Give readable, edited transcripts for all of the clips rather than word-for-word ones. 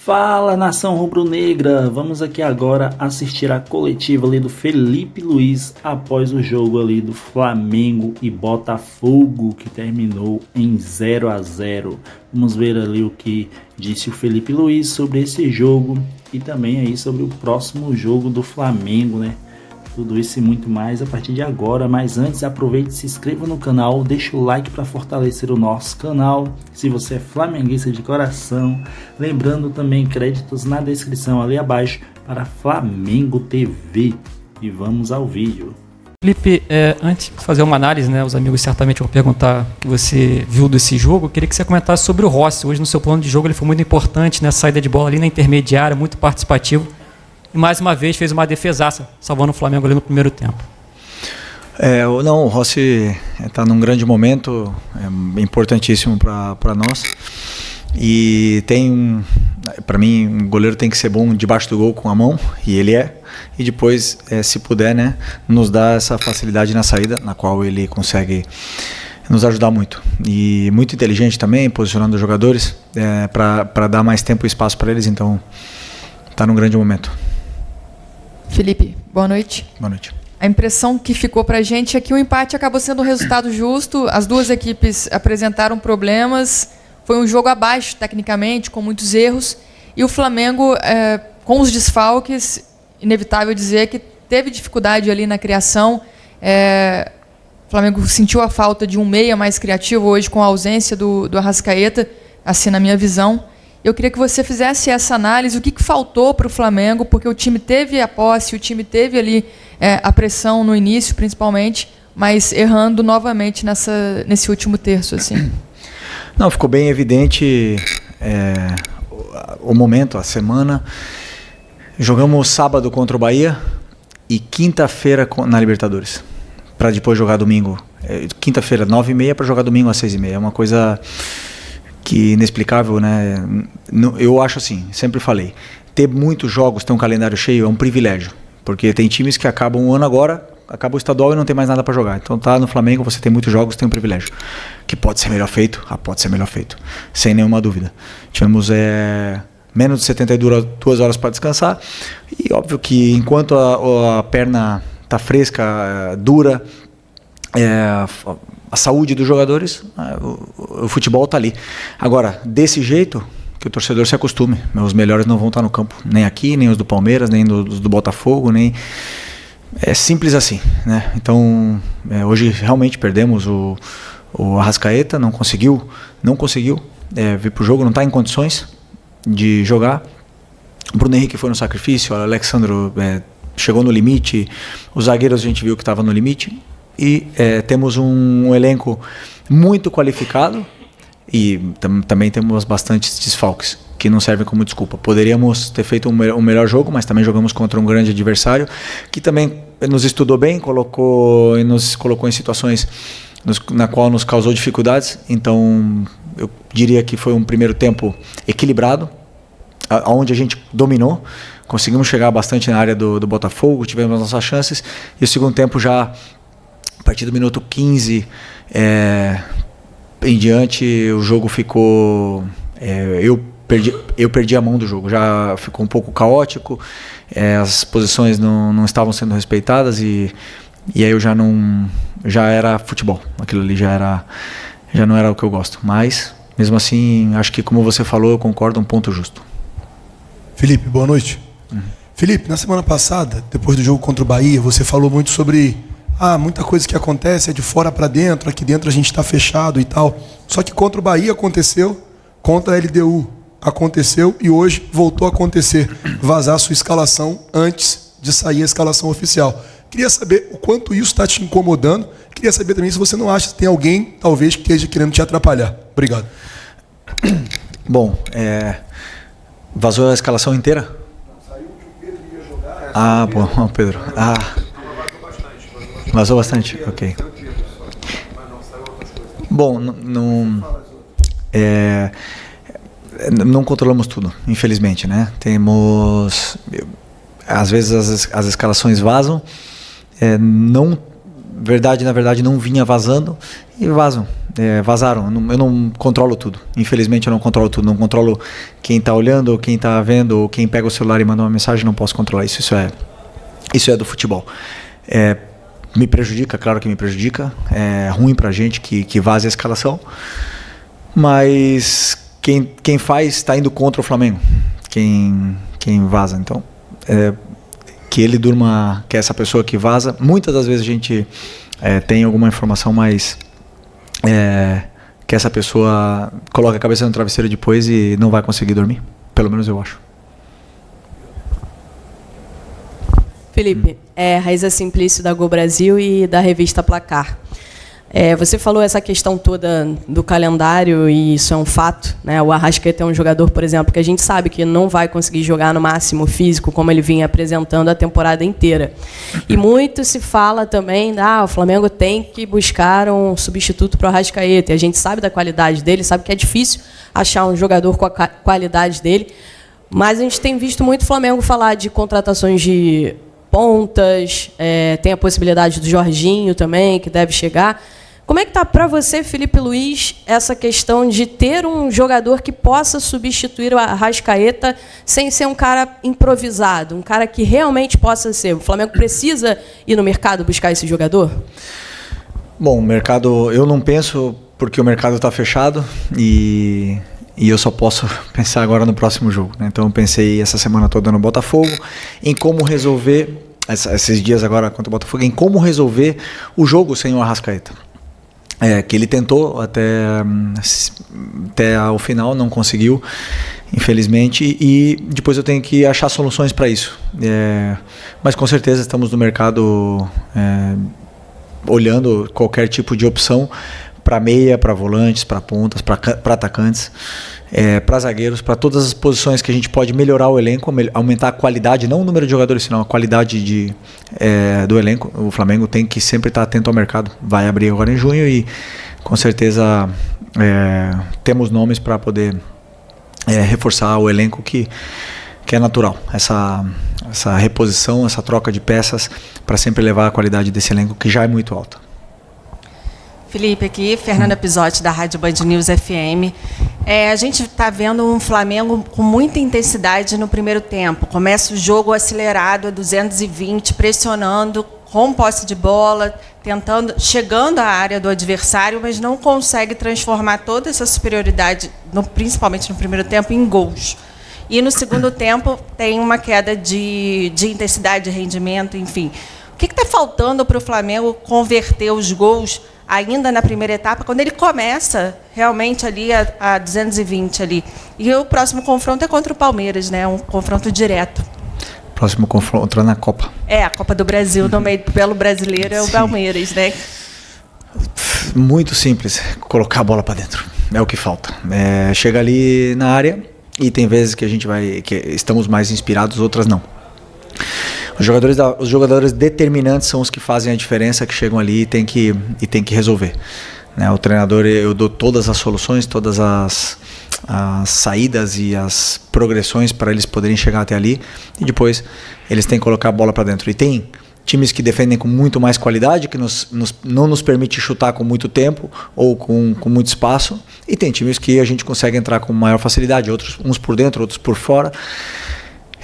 Fala, nação rubro-negra, vamos aqui agora assistir a coletiva ali do Felipe Luiz após o jogo ali do Flamengo e Botafogo, que terminou em 0-0. Vamos ver ali o que disse o Felipe Luiz sobre esse jogo e também aí sobre o próximo jogo do Flamengo, né? Tudo isso e muito mais a partir de agora, mas antes aproveite e se inscreva no canal, deixa o like para fortalecer o nosso canal, se você é flamenguista de coração, lembrando também créditos na descrição ali abaixo para Flamengo TV, e vamos ao vídeo. Felipe, antes de fazer uma análise, né, os amigos certamente vão perguntar o que você viu desse jogo, eu queria que você comentasse sobre o Rossi. Hoje no seu plano de jogo ele foi muito importante, né, saída de bola ali na intermediária, muito participativo. E mais uma vez fez uma defesaça, salvando o Flamengo ali no primeiro tempo. O Rossi está num grande momento, é importantíssimo para nós. E para mim, um goleiro tem que ser bom debaixo do gol com a mão, e ele é. E depois, se puder, né, nos dá essa facilidade na saída, na qual ele consegue nos ajudar muito. E muito inteligente também, posicionando os jogadores, para dar mais tempo e espaço para eles, então está num grande momento. Felipe, boa noite. Boa noite. A impressão que ficou para a gente é que o empate acabou sendo um resultado justo, as duas equipes apresentaram problemas, foi um jogo abaixo tecnicamente, com muitos erros, e o Flamengo, com os desfalques, inevitável dizer que teve dificuldade ali na criação. O Flamengo sentiu a falta de um meia mais criativo hoje com a ausência do Arrascaeta, assim na minha visão. Eu queria que você fizesse essa análise, o que faltou para o Flamengo, porque o time teve a posse, o time teve ali a pressão no início, principalmente, mas errando novamente nesse último terço. Assim. Não, ficou bem evidente o momento, a semana. Jogamos sábado contra o Bahia e quinta-feira na Libertadores, para depois jogar domingo. Quinta-feira, 9h30, para jogar domingo às 6h30. É uma coisa que inexplicável, né? Eu acho assim, sempre falei, ter muitos jogos, ter um calendário cheio é um privilégio, porque tem times que acabam um ano agora, acaba o estadual e não tem mais nada para jogar. Então tá no Flamengo, você tem muitos jogos, tem um privilégio, que pode ser melhor feito, pode ser melhor feito, sem nenhuma dúvida. Tivemos menos de 72 horas para descansar, e óbvio que enquanto a perna tá fresca, dura, a saúde dos jogadores, o futebol está ali. Agora, desse jeito, que o torcedor se acostume. Os melhores não vão estar no campo, nem aqui, nem os do Palmeiras, nem os do Botafogo, nem... É simples assim, né? Então, hoje realmente perdemos o Arrascaeta, não conseguiu vir para o jogo, não está em condições de jogar. O Bruno Henrique foi no sacrifício, o Alexandro chegou no limite, os zagueiros a gente viu que estava no limite. E temos um elenco muito qualificado e também temos bastantes desfalques que não servem como desculpa. Poderíamos ter feito um melhor jogo, mas também jogamos contra um grande adversário que também nos estudou bem, nos colocou em situações na qual nos causou dificuldades. Então eu diria que foi um primeiro tempo equilibrado, onde a gente dominou, conseguimos chegar bastante na área do Botafogo, tivemos nossas chances, e o segundo tempo já... A partir do minuto 15 em diante, o jogo ficou... Eu perdi a mão do jogo, já ficou um pouco caótico, as posições não estavam sendo respeitadas e aí eu já era futebol, aquilo ali já não era o que eu gosto. Mas, mesmo assim, acho que como você falou, eu concordo, um ponto justo. Felipe, boa noite. Felipe, na semana passada, depois do jogo contra o Bahia, você falou muito sobre... muita coisa que acontece é de fora para dentro, aqui dentro a gente está fechado e tal. Só que contra o Bahia aconteceu, contra a LDU aconteceu e hoje voltou a acontecer. Vazar a sua escalação antes de sair a escalação oficial. Queria saber o quanto isso está te incomodando. Queria saber também se você não acha que tem alguém, talvez, que esteja querendo te atrapalhar. Obrigado. Bom, vazou a escalação inteira? Não, saiu que o Pedro ia jogar. Bom, Pedro. Vazou bastante? Ok. Bom, não controlamos tudo, infelizmente, né? Às vezes as escalações vazam, verdade, na verdade, não vinha vazando e vazaram. Eu não controlo tudo. Infelizmente, eu não controlo tudo. Não controlo quem está olhando, ou quem está vendo, ou quem pega o celular e manda uma mensagem. Não posso controlar isso. Isso é do futebol. Me prejudica, claro que me prejudica. É ruim pra gente que vaze a escalação. Mas quem faz está indo contra o Flamengo. Quem vaza. Então, que ele durma, que é essa pessoa que vaza. Muitas das vezes a gente tem alguma informação, mas que essa pessoa coloca a cabeça no travesseiro depois e não vai conseguir dormir. Pelo menos eu acho. Felipe, Raíza Simplício da Gol Brasil e da revista Placar. Você falou essa questão toda do calendário e isso é um fato, né? O Arrascaeta é um jogador, por exemplo, que a gente sabe que não vai conseguir jogar no máximo físico como ele vinha apresentando a temporada inteira. E muito se fala também, o Flamengo tem que buscar um substituto para o Arrascaeta. E a gente sabe da qualidade dele, sabe que é difícil achar um jogador com a qualidade dele. Mas a gente tem visto muito o Flamengo falar de contratações de pontas, tem a possibilidade do Jorginho também, que deve chegar. Como é que está para você, Felipe Luiz, essa questão de ter um jogador que possa substituir o Arrascaeta sem ser um cara improvisado, um cara que realmente possa ser? O Flamengo precisa ir no mercado buscar esse jogador? Bom, o mercado, eu não penso, porque o mercado está fechado e eu só posso pensar agora no próximo jogo, né? Então eu pensei essa semana toda no Botafogo, em como resolver, esses dias agora contra o Botafogo, em como resolver o jogo sem o Arrascaeta. Que ele tentou até ao final, não conseguiu, infelizmente, e depois eu tenho que achar soluções para isso. Mas com certeza estamos no mercado olhando qualquer tipo de opção para meia, para volantes, para pontas, para atacantes, para zagueiros, para todas as posições que a gente pode melhorar o elenco, aumentar a qualidade, não o número de jogadores, senão a qualidade do elenco. O Flamengo tem que sempre estar atento ao mercado. Vai abrir agora em junho e com certeza temos nomes para poder reforçar o elenco que é natural. Essa reposição, essa troca de peças para sempre levar a qualidade desse elenco que já é muito alta. Felipe, aqui, Fernanda Pisotti, da Rádio Band News FM. A gente está vendo um Flamengo com muita intensidade no primeiro tempo. Começa o jogo acelerado a 220, pressionando, com posse de bola, chegando à área do adversário, mas não consegue transformar toda essa superioridade, principalmente no primeiro tempo, em gols. E no segundo tempo tem uma queda de intensidade, de rendimento, enfim. O que está faltando para o Flamengo converter os gols ainda na primeira etapa, quando ele começa realmente ali a 220 ali? E o próximo confronto é contra o Palmeiras, né? Um confronto direto. Próximo confronto na Copa. A Copa do Brasil, no meio pelo brasileiro, é o Palmeiras, né? Muito simples, colocar a bola para dentro. É o que falta. Chega ali na área e tem vezes que estamos mais inspirados, outras não. Os jogadores determinantes são os que fazem a diferença, que chegam ali e tem que resolver, né? O treinador, eu dou todas as soluções, todas as saídas e as progressões para eles poderem chegar até ali e depois eles têm que colocar a bola para dentro. E tem times que defendem com muito mais qualidade, que não nos permite chutar com muito tempo ou com muito espaço, e tem times que a gente consegue entrar com maior facilidade, outros uns por dentro, outros por fora.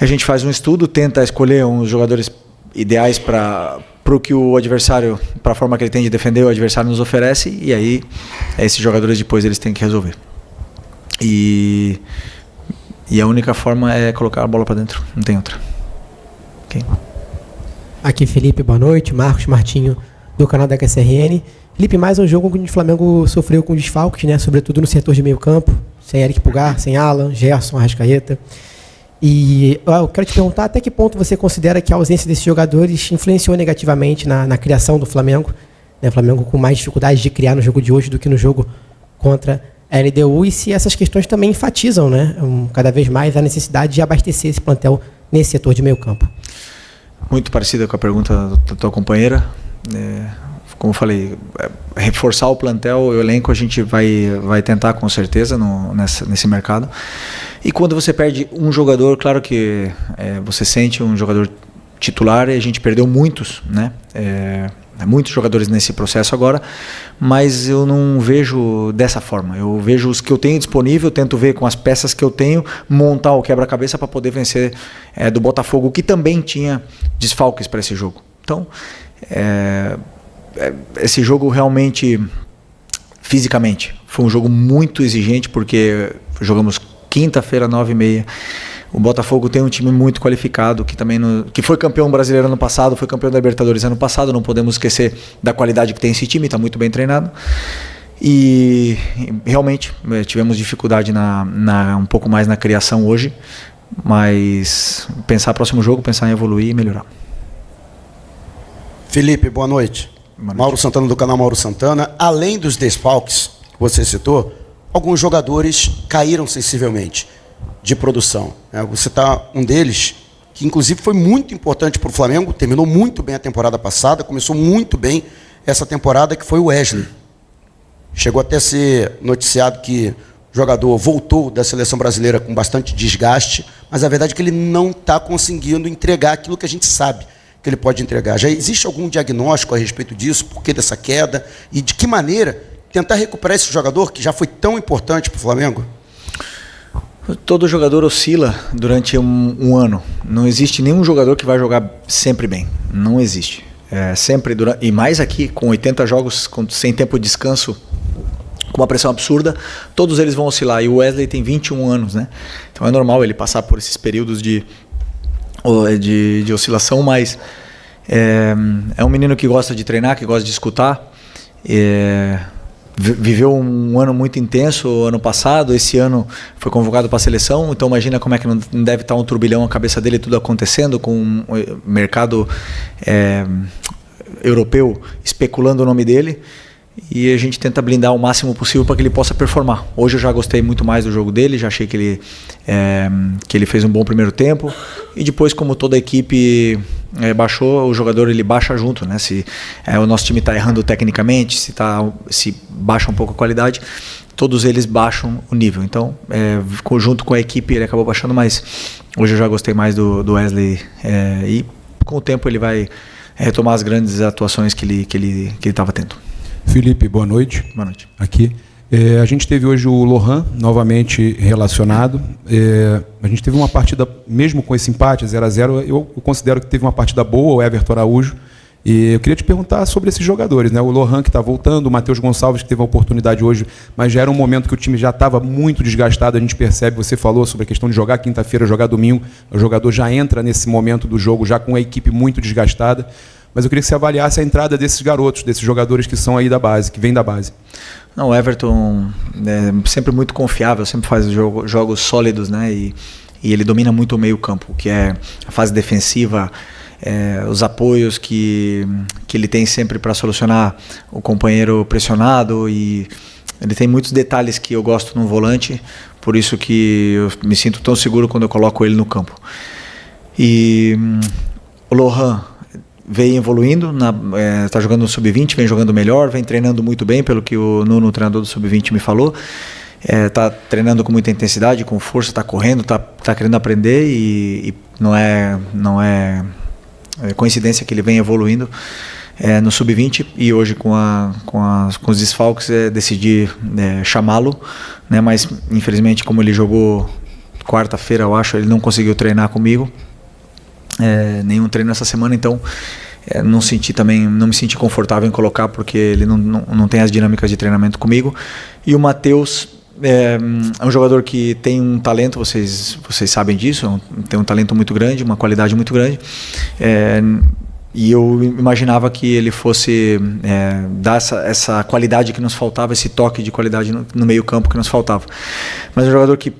A gente faz um estudo, tenta escolher uns jogadores ideais para o que o adversário, para a forma que ele tem de defender, o adversário nos oferece, e aí esses jogadores depois eles têm que resolver. E a única forma é colocar a bola para dentro, não tem outra. Okay. Aqui Felipe, boa noite, Marcos Martinho do canal da HSRN. Felipe, mais um jogo onde o Flamengo sofreu com desfalques, né? Sobretudo no setor de meio campo, sem Eric Pulgar, sem Alan, Gerson, Arrascaeta. E eu quero te perguntar até que ponto você considera que a ausência desses jogadores influenciou negativamente na criação do Flamengo, né? O Flamengo com mais dificuldade de criar no jogo de hoje do que no jogo contra a LDU, e se essas questões também enfatizam, né, cada vez mais a necessidade de abastecer esse plantel nesse setor de meio campo. Muito parecida com a pergunta da tua companheira. Como eu falei, reforçar o plantel, o elenco a gente vai tentar com certeza nesse mercado. E quando você perde um jogador, claro que você sente um jogador titular, e a gente perdeu muitos, né? muitos jogadores nesse processo agora, mas eu não vejo dessa forma. Eu vejo os que eu tenho disponível, tento ver com as peças que eu tenho, montar o quebra-cabeça para poder vencer do Botafogo, que também tinha desfalques para esse jogo. Então, esse jogo realmente, fisicamente, foi um jogo muito exigente, porque jogamos quinta-feira, 9h30. O Botafogo tem um time muito qualificado, que foi campeão brasileiro ano passado, foi campeão da Libertadores ano passado, não podemos esquecer da qualidade que tem esse time, está muito bem treinado. E realmente tivemos dificuldade um pouco mais na criação hoje, mas pensar próximo jogo, pensar em evoluir e melhorar. Felipe, boa noite. Mauro Santana, do canal Mauro Santana. Além dos desfalques que você citou, alguns jogadores caíram sensivelmente de produção. Você está um deles, que inclusive foi muito importante para o Flamengo, terminou muito bem a temporada passada, começou muito bem essa temporada, que foi o Wesley. Chegou até a ser noticiado que o jogador voltou da seleção brasileira com bastante desgaste, mas a verdade é que ele não está conseguindo entregar aquilo que a gente sabe que ele pode entregar. Já existe algum diagnóstico a respeito disso, por que dessa queda, e de que maneira tentar recuperar esse jogador que já foi tão importante para o Flamengo? Todo jogador oscila durante um ano. Não existe nenhum jogador que vai jogar sempre bem. Não existe. Sempre e mais aqui, com 80 jogos, sem tempo de descanso, com uma pressão absurda, todos eles vão oscilar. E o Wesley tem 21 anos, né? Então é normal ele passar por esses períodos de oscilação, mas é um menino que gosta de treinar, que gosta de escutar. Viveu um ano muito intenso ano passado, esse ano foi convocado para a seleção, então imagina como é que não deve estar um turbilhão na cabeça dele, tudo acontecendo, com o mercado europeu especulando o nome dele, e a gente tenta blindar o máximo possível para que ele possa performar. Hoje eu já gostei muito mais do jogo dele, já achei que ele fez um bom primeiro tempo, e depois, como toda a equipe baixou, o jogador ele baixa junto, né? Se o nosso time está errando tecnicamente, se baixa um pouco a qualidade, todos eles baixam o nível. Então, junto com a equipe, ele acabou baixando, mas hoje eu já gostei mais do Wesley, e com o tempo ele vai retomar as grandes atuações que ele estava tendo. Felipe, boa noite. Boa noite. Aqui. A gente teve hoje o Lohan novamente relacionado. A gente teve uma partida, mesmo com esse empate 0-0, eu considero que teve uma partida boa, o Everton Araújo. E eu queria te perguntar sobre esses jogadores, né? O Lohan, que está voltando, o Matheus Gonçalves, que teve a oportunidade hoje, mas já era um momento que o time já estava muito desgastado, a gente percebe, você falou sobre a questão de jogar quinta-feira, jogar domingo, o jogador já entra nesse momento do jogo já com a equipe muito desgastada. Mas eu queria que você avaliasse a entrada desses garotos, desses jogadores que são aí da base, que vêm da base. Não, o Everton é sempre muito confiável, sempre faz jogos sólidos, né? E ele domina muito o meio-campo, que é a fase defensiva, os apoios que ele tem sempre para solucionar o companheiro pressionado, e ele tem muitos detalhes que eu gosto no volante, por isso que eu me sinto tão seguro quando eu coloco ele no campo. E o Lohan vem evoluindo, está jogando no Sub-20, vem jogando melhor, vem treinando muito bem, pelo que o Nuno, o treinador do Sub-20, me falou. Está treinando com muita intensidade, com força, está correndo, está querendo aprender, e não é coincidência que ele vem evoluindo no Sub-20, e hoje com os desfalques decidi chamá-lo, né, mas infelizmente, como ele jogou quarta-feira, eu acho, ele não conseguiu treinar comigo. Nenhum treino essa semana, então não me senti confortável em colocar, porque ele não tem as dinâmicas de treinamento comigo. E o Matheus é um jogador que tem um talento, vocês sabem disso, tem um talento muito grande, uma qualidade muito grande, e eu imaginava que ele fosse dar essa qualidade que nos faltava, esse toque de qualidade no meio campo que nos faltava. Mas é um jogador que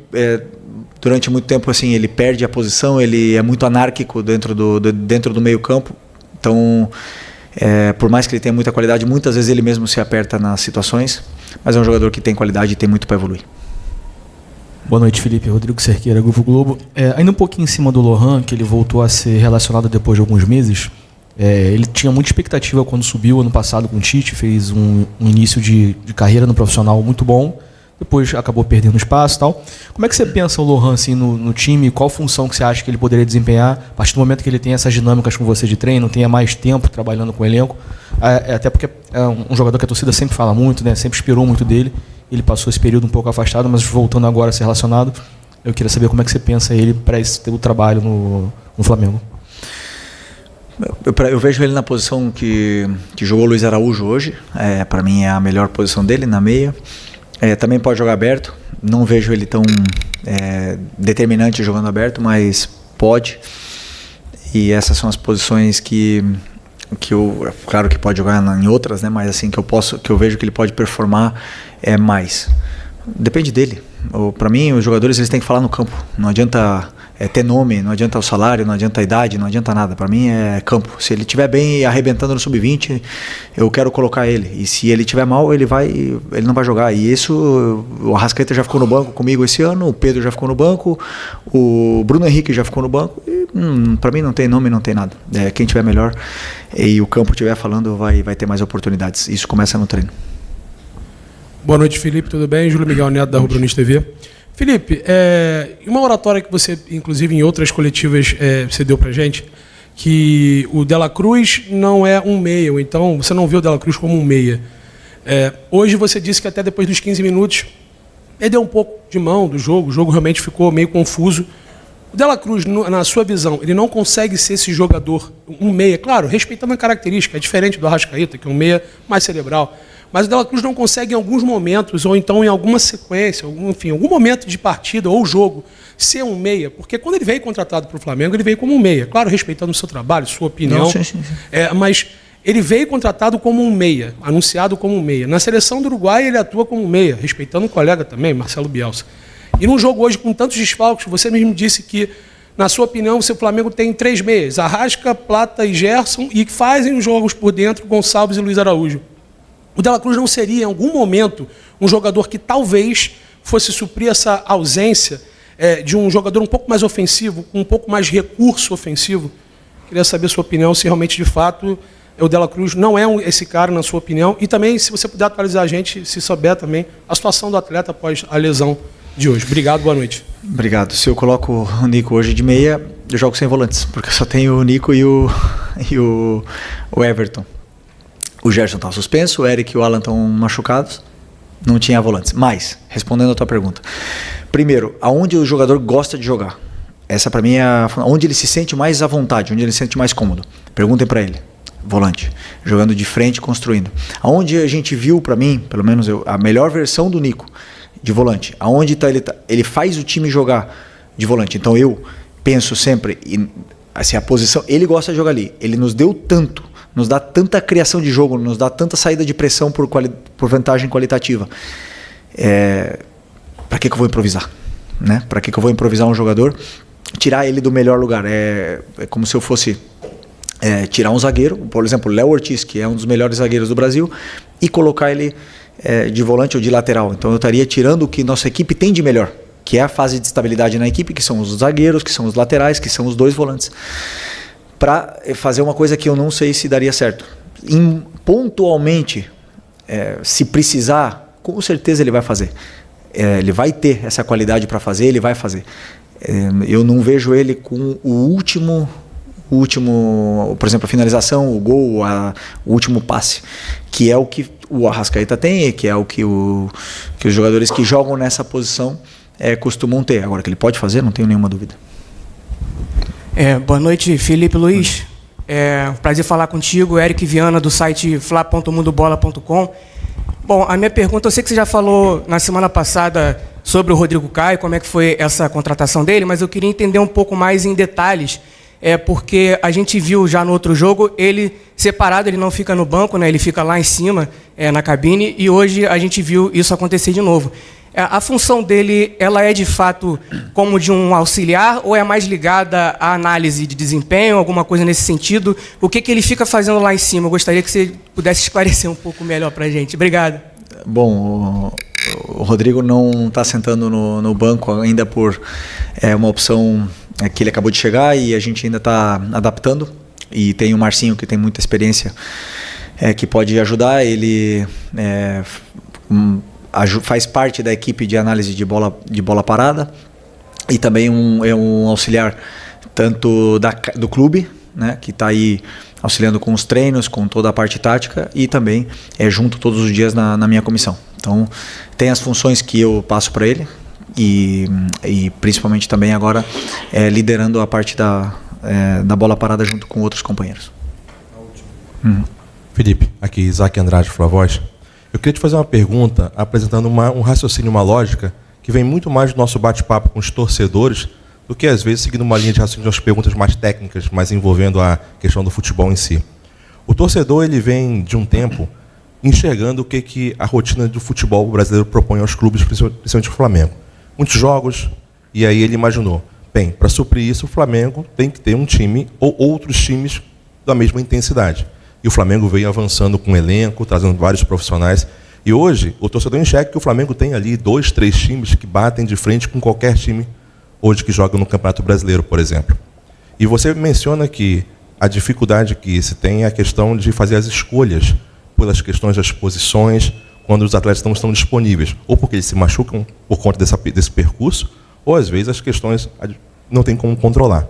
durante muito tempo, assim, ele perde a posição, ele é muito anárquico dentro do meio campo. Então, por mais que ele tenha muita qualidade, muitas vezes ele mesmo se aperta nas situações, mas é um jogador que tem qualidade e tem muito para evoluir. Boa noite, Felipe. Rodrigo Cerqueira, Grupo Globo. Ainda um pouquinho em cima do Lohan, que ele voltou a ser relacionado depois de alguns meses. Ele tinha muita expectativa quando subiu ano passado com o Tite, fez um início de carreira no profissional muito bom. depois acabou perdendo espaço e tal. Como é que você pensa o Lohan assim, no time? Qual função que você acha que ele poderia desempenhar a partir do momento que ele tem essas dinâmicas com você de treino, tenha mais tempo trabalhando com o elenco? Até porque é um jogador que a torcida sempre fala muito, né? Sempre esperou muito dele. Ele passou esse período um pouco afastado, mas voltando agora a ser relacionado, eu queria saber como é que você pensa ele para esse teu trabalho no Flamengo. Eu vejo ele na posição que jogou o Luiz Araújo hoje. Para mim é a melhor posição dele, na meia. Também pode jogar aberto. Não vejo ele tão determinante jogando aberto, mas pode. E essas são as posições que eu, claro que pode jogar em outras, né? Mas assim que eu vejo que ele pode performar mais. Depende dele. Para mim, os jogadores eles têm que falar no campo. Não adianta ter nome, não adianta o salário, não adianta a idade, não adianta nada. Para mim é campo. Se ele estiver bem e arrebentando no sub-20, eu quero colocar ele. E se ele estiver mal, ele não vai jogar. E isso, o Arrascaeta já ficou no banco comigo esse ano, o Pedro já ficou no banco, o Bruno Henrique já ficou no banco. Para mim não tem nome, não tem nada. Quem tiver melhor e o campo estiver falando vai ter mais oportunidades. Isso começa no treino. Boa noite, Felipe, tudo bem? Júlio Miguel Neto, da Rubro News TV. Felipe, uma oratória que você, inclusive em outras coletivas, você deu pra gente, que o Dela Cruz não é um meia, ou então você não vê o Dela Cruz como um meia. Hoje você disse que até depois dos 15 minutos ele deu um pouco de mão do jogo, o jogo realmente ficou meio confuso. O Dela Cruz, na sua visão, ele não consegue ser esse jogador, um meia, claro, respeitando a característica, é diferente do Arrascaeta, que é um meia mais cerebral. Mas o Dela Cruz não consegue em alguns momentos, ou então em alguma sequência, enfim, algum momento de partida ou jogo, ser um meia. Porque quando ele veio contratado para o Flamengo, ele veio como um meia. Claro, respeitando o seu trabalho, sua opinião. Não, sim. Mas ele veio contratado como um meia, anunciado como um meia. Na seleção do Uruguai, ele atua como um meia, respeitando o colega também, Marcelo Bielsa. E num jogo hoje com tantos desfalques, você mesmo disse que, na sua opinião, o seu Flamengo tem 3 meias, Arrasca, Plata e Gerson, e que fazem os jogos por dentro, Gonçalves e Luiz Araújo. O Dela Cruz não seria, em algum momento, um jogador que talvez fosse suprir essa ausência de um jogador um pouco mais ofensivo, com um pouco mais recurso ofensivo? Queria saber a sua opinião, se realmente, de fato, o Dela Cruz não é esse cara, na sua opinião. E também, se você puder atualizar a gente, se souber também, a situação do atleta após a lesão de hoje. Obrigado, boa noite. Obrigado. Se eu coloco o Nico hoje de meia, eu jogo sem volantes, porque eu só tenho o Nico e o Everton. O Gerson está suspenso, o Eric e o Alan estão machucados, não tinha volantes. Mas, respondendo a tua pergunta, primeiro, aonde o jogador gosta de jogar? Essa para mim é onde ele se sente mais à vontade, onde ele se sente mais cômodo. Perguntem para ele. Volante, jogando de frente, construindo. Aonde a gente viu, para mim, pelo menos a melhor versão do Nico de volante, aonde ele faz o time jogar de volante. Então eu penso sempre, assim, a posição, ele gosta de jogar ali, ele nos deu tanto, nos dá tanta criação de jogo, nos dá tanta saída de pressão por vantagem qualitativa. Para que eu vou improvisar? Né? Para que eu vou improvisar um jogador? Tirar ele do melhor lugar. É como se eu fosse tirar um zagueiro, por exemplo, Léo Ortiz, que é um dos melhores zagueiros do Brasil, e colocar ele de volante ou de lateral. Então eu estaria tirando o que nossa equipe tem de melhor, que é a fase de estabilidade na equipe, que são os zagueiros, que são os laterais, que são os 2 volantes, para fazer uma coisa que eu não sei se daria certo. Pontualmente, se precisar, com certeza ele vai fazer. Ele vai ter essa qualidade para fazer, ele vai fazer. Eu não vejo ele com o último, por exemplo, a finalização, o gol, o último passe, que é o que o Arrascaeta tem, que é o que os jogadores que jogam nessa posição costumam ter. Agora, que ele pode fazer, não tenho nenhuma dúvida. Boa noite, Felipe Luiz. Prazer falar contigo, Eric Viana, do site fla.mundobola.com. Bom, a minha pergunta, eu sei que você já falou na semana passada sobre o Rodrigo Caio, como é que foi essa contratação dele, mas eu queria entender um pouco mais em detalhes, porque a gente viu já no outro jogo, ele separado, ele não fica no banco, né, ele fica lá em cima, na cabine, e hoje a gente viu isso acontecer de novo. A função dele, ela é de fato como de um auxiliar ou é mais ligada à análise de desempenho, alguma coisa nesse sentido? O que ele fica fazendo lá em cima? Eu gostaria que você pudesse esclarecer um pouco melhor para a gente. Obrigado. Bom, o Rodrigo não está sentando no banco ainda por uma opção que ele acabou de chegar e a gente ainda está adaptando. E tem o Marcinho, que tem muita experiência, que pode ajudar. Ele faz parte da equipe de análise de bola parada e também é um auxiliar tanto do clube, né, que está aí auxiliando com os treinos, com toda a parte tática, e também junto todos os dias na minha comissão. Então tem as funções que eu passo para ele e principalmente também agora liderando a parte da bola parada junto com outros companheiros. Felipe, aqui Isaac Andrade, Flavoz. Eu queria te fazer uma pergunta apresentando um raciocínio, uma lógica que vem muito mais do nosso bate-papo com os torcedores do que, às vezes, seguindo uma linha de raciocínio de umas perguntas mais técnicas, mais envolvendo a questão do futebol em si. O torcedor ele vem de um tempo enxergando o que a rotina do futebol brasileiro propõe aos clubes, principalmente o Flamengo. Muitos jogos, e aí ele imaginou, bem, para suprir isso, o Flamengo tem que ter um time ou outros times da mesma intensidade. E o Flamengo veio avançando com o elenco, trazendo vários profissionais. E hoje, o torcedor enxerga que o Flamengo tem ali 2, 3 times que batem de frente com qualquer time hoje que joga no Campeonato Brasileiro, por exemplo. E você menciona que a dificuldade que se tem é a questão de fazer as escolhas pelas questões das posições quando os atletas não estão disponíveis, ou porque eles se machucam por conta desse percurso, ou às vezes as questões não tem como controlar.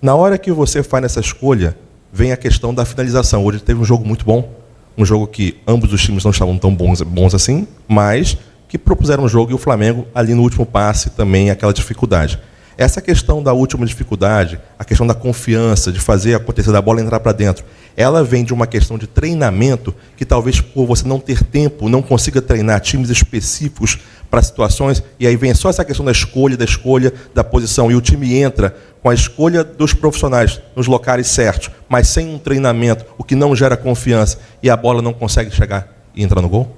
Na hora que você faz essa escolha, vem a questão da finalização. Hoje teve um jogo muito bom, um jogo que ambos os times não estavam tão bons assim, mas que propuseram um jogo e o Flamengo, ali no último passe, também aquela dificuldade. Essa questão da última dificuldade, a questão da confiança, de fazer acontecer, da bola entrar para dentro, ela vem de uma questão de treinamento que talvez por você não ter tempo, não consiga treinar times específicos para situações, e aí vem só essa questão da escolha, da posição, e o time entra com a escolha dos profissionais nos locais certos, mas sem um treinamento, o que não gera confiança, e a bola não consegue chegar e entrar no gol?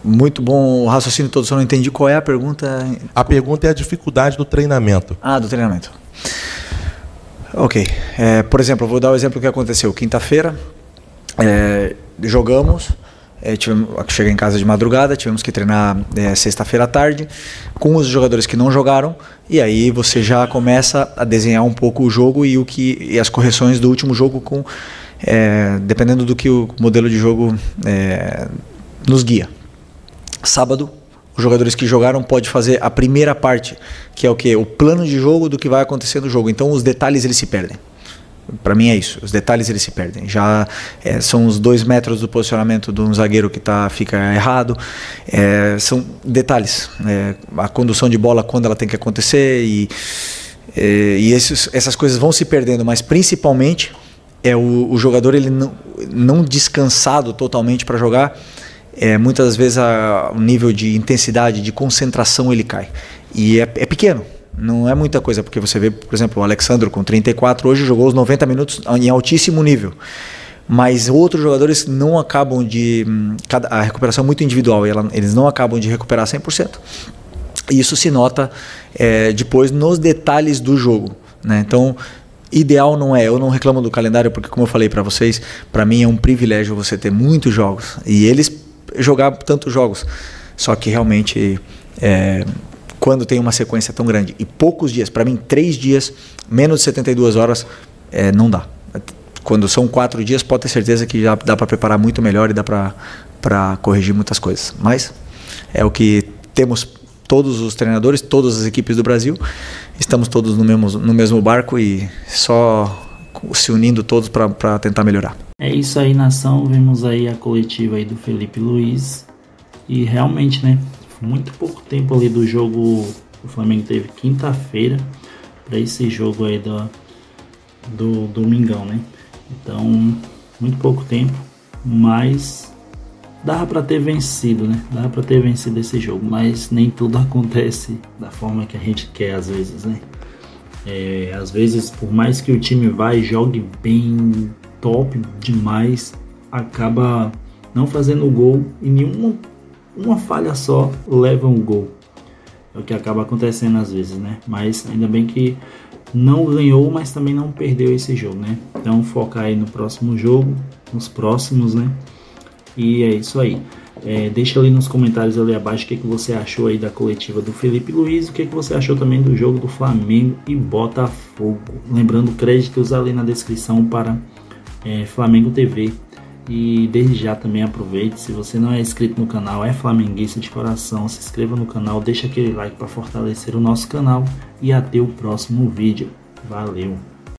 Muito bom o raciocínio todo, só não entendi qual é a pergunta. A pergunta é a dificuldade do treinamento. Do treinamento. Ok. Por exemplo, eu vou dar o exemplo que aconteceu. Quinta-feira, jogamos, cheguei em casa de madrugada, tivemos que treinar sexta-feira à tarde com os jogadores que não jogaram, e aí você já começa a desenhar um pouco o jogo e as correções do último jogo dependendo do que o modelo de jogo nos guia. Sábado, os jogadores que jogaram podem fazer a primeira parte, que é o quê? O plano de jogo do que vai acontecer no jogo. Então os detalhes eles se perdem. Para mim é isso, os detalhes eles se perdem. Já são os 2 metros do posicionamento de um zagueiro que fica errado. São detalhes. A condução de bola, quando ela tem que acontecer. E essas coisas vão se perdendo, mas principalmente o jogador ele não descansado totalmente para jogar. Muitas vezes o nível de intensidade, de concentração ele cai. E é pequeno, não é muita coisa, porque você vê, por exemplo, o Alexandro com 34 hoje jogou os 90 minutos em altíssimo nível. Mas outros jogadores não acabam a recuperação é muito individual, eles não acabam de recuperar 100%. E isso se nota depois nos detalhes do jogo, né? Então, ideal não eu não reclamo do calendário, porque como eu falei para vocês, para mim é um privilégio você ter muitos jogos e eles jogar tantos jogos, só que realmente quando tem uma sequência tão grande e poucos dias, para mim 3 dias, menos de 72 horas, não dá. Quando são 4 dias, pode ter certeza que já dá para preparar muito melhor e dá para corrigir muitas coisas, mas é o que temos. Todos os treinadores, todas as equipes do Brasil, estamos todos no mesmo barco e só se unindo todos para tentar melhorar. É isso aí, nação. Vimos aí a coletiva aí do Felipe Luiz e realmente, né, muito pouco tempo ali do jogo. O Flamengo teve quinta-feira para esse jogo aí do domingão, né? Então, muito pouco tempo, mas dava para ter vencido, né? Dava para ter vencido esse jogo, mas nem tudo acontece da forma que a gente quer às vezes, né? Às vezes, por mais que o time vai e jogue bem, top demais, acaba não fazendo gol e uma falha só leva um gol. É o que acaba acontecendo às vezes, né? Mas ainda bem que não ganhou, mas também não perdeu esse jogo, né? Então focar aí no próximo jogo, nos próximos, né? E é isso aí. Deixa ali nos comentários ali abaixo o que você achou aí da coletiva do Felipe Luiz, o que você achou também do jogo do Flamengo e Botafogo. Lembrando, créditos ali na descrição para Flamengo TV E desde já também aproveite, se você não é inscrito no canal, é flamenguista de coração, se inscreva no canal, deixa aquele like para fortalecer o nosso canal e até o próximo vídeo. Valeu!